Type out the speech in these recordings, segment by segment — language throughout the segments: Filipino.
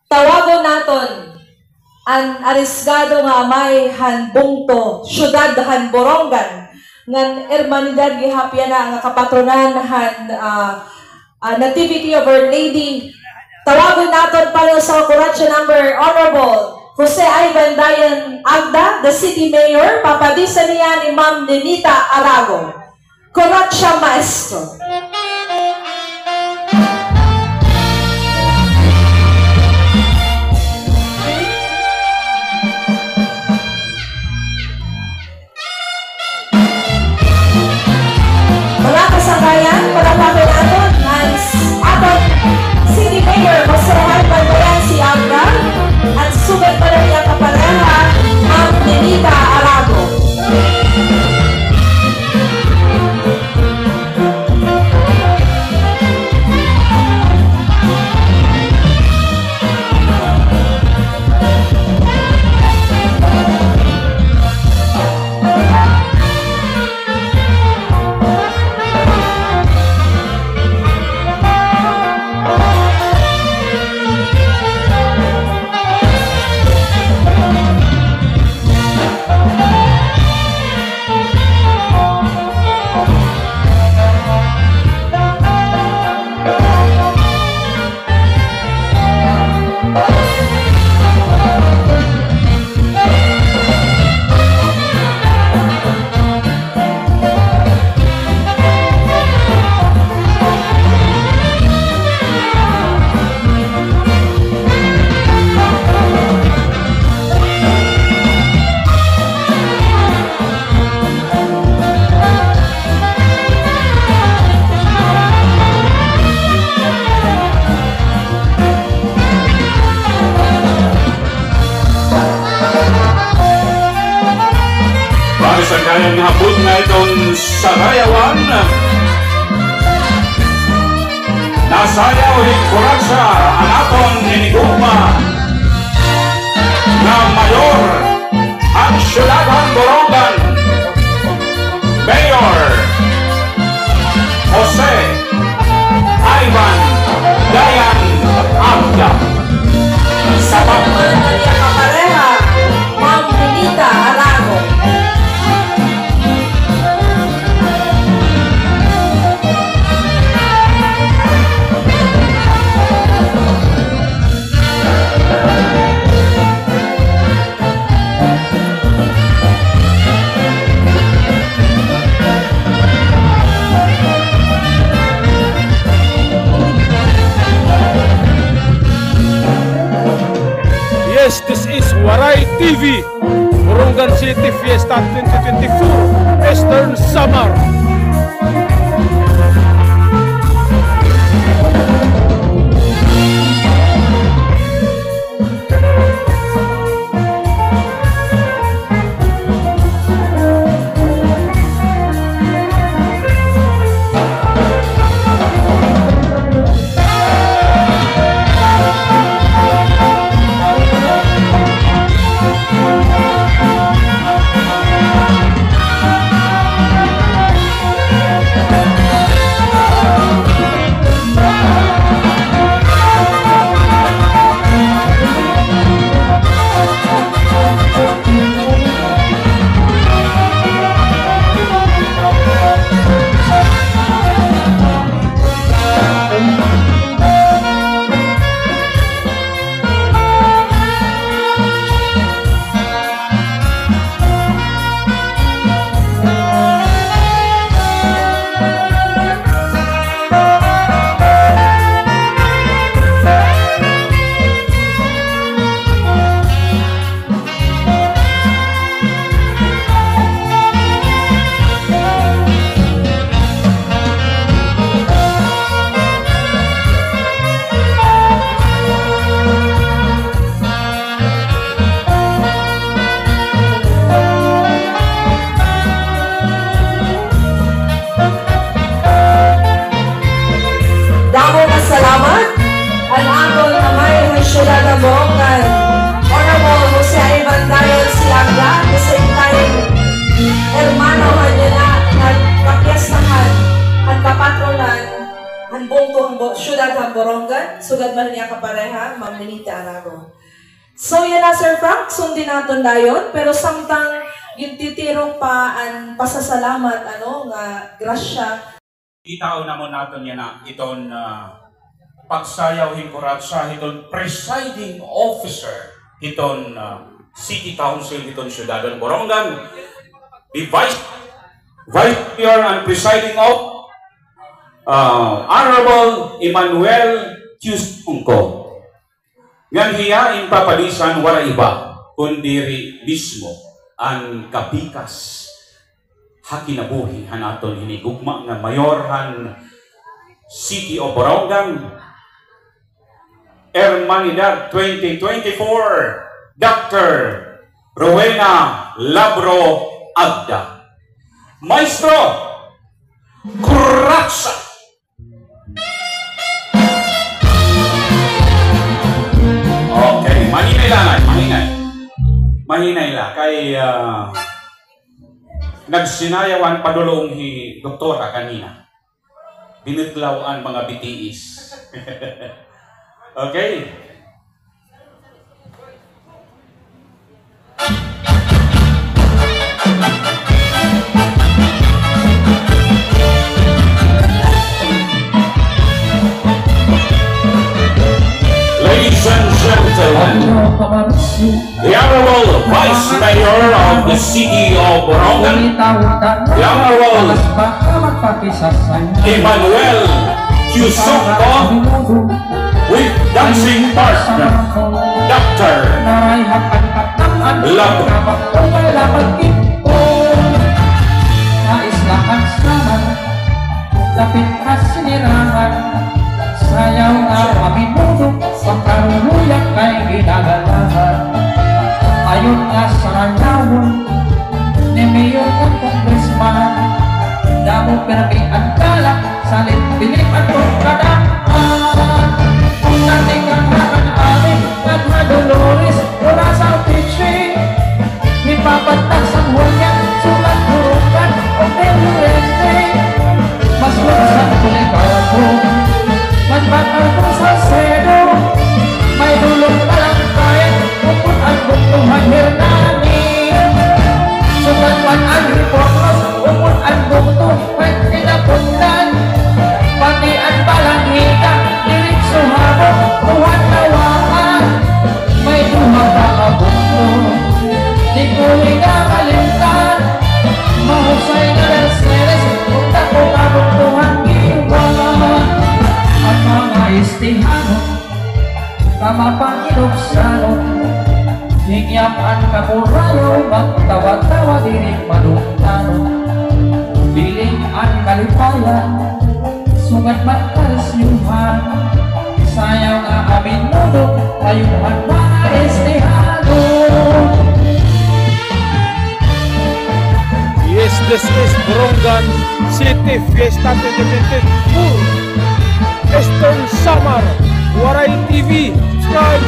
Tawagon naton ang arisgado nga amay han bungto, syudad han Borongan, ngan Hermanidad gihapya na nga kapatronan han Nativity of Our Lady. Tawagon naton para sa Kuratsia number Honorable Jose Ivan Dayan Agda, the City Mayor, papadisa niya ni Ma'am Nenita Arago. Kuratsia Maestro. Mga kasanggayan, palapakin natin ang ating City Mayor Jose Ivan Dayan si Agda at sugat pa na niya kapareha ang Nenita Arago. Ang hapon na itong sarayawan, nasayaw hikuratsa ang atong iniguma na mayor ang syudadan Borongan, Mayor Jose Ivan Dayan Agda. Sa pagmana niya kapareha, Ma'am Nenita Arago. Yes, this is Waray TV, Borongan City Fiesta 2024, Eastern Samar. hanbong to syudad Hamborongan, sugad man niya kapareha, Ma'am Lenita Arago. So yan na Sir Frank, sundin naton dayon, pero samtang yung titirong pa ang pasasalamat, nga grasya. Itaw naman natin yan na itong pagsayaw hingkuratsa, itong presiding officer, itong City Council, itong Ciudad del Borongan, the Vice Mayor and presiding of Honorable Emmanuel Tiusungko. Ngan hiya in papalisan wala iba, kundiri mismo ang kapikas hakinabuhi hanaton hinigugma nga mayorhan City of Borongan Hermanidad 2024 Dr. Rowena Labro Agda. Maestro Kuratsa. Okay, mahinay lang, mahinay lang kay nagsinayawan padulong hi doktora kanina. Binitlaw ang mga BTS. Okay. Ladies and gentlemen, the Honorable Vice Mayor of the City of Borongan, the Honorable Emmanuel Tiusungko, with dancing partner, Dr. Labro. Lapit kasinirangan, sayaw na maminudok, pagkaruluyak kay ginagalahan. Ayon nga sa ranyawon, ni Mayor ng Congressman, damo permi ang kalak, salit pilit at kadaan. Kung nating ang hakan amin, at Dolores, wala sa pitching, ipapatag sa hulya, sulat hurukan, o telurente. Mas lusan kulikado, magbatal ko sa sedo, may dulong palang kaya, upot ang buktuhan Hernani. Sugatpan ang ripoklos, upot ang bukto, may tinapundan, pati ang balangita, lirik suhabo, tuhan tawakan, may dumagakabukto, di ko hinakalimtan, mahusay na ng seres, kung tako kabuktuhan iwan. At mga istihano, kamapanginuksano, hingyap ang kapurayo, magtawa-tawa dinig manuktano. Biling ang kalipayan, sugat magkalisyuhan, sayaw nga amin nudok, ayuhan mga istihano. Yes, this is Borongan City Fiesta 2024 Eastern Summer Waray TV. Subscribe!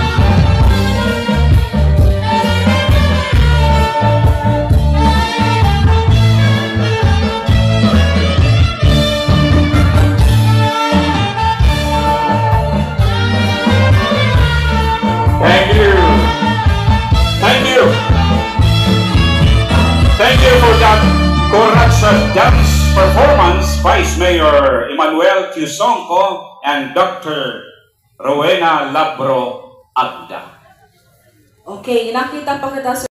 Thank you. Thank you. Thank you for that Kuratsa dance performance, Vice Mayor Emmanuel Tiusungko and Dr. Rowena Labro Agda. Okay, nakita pa kita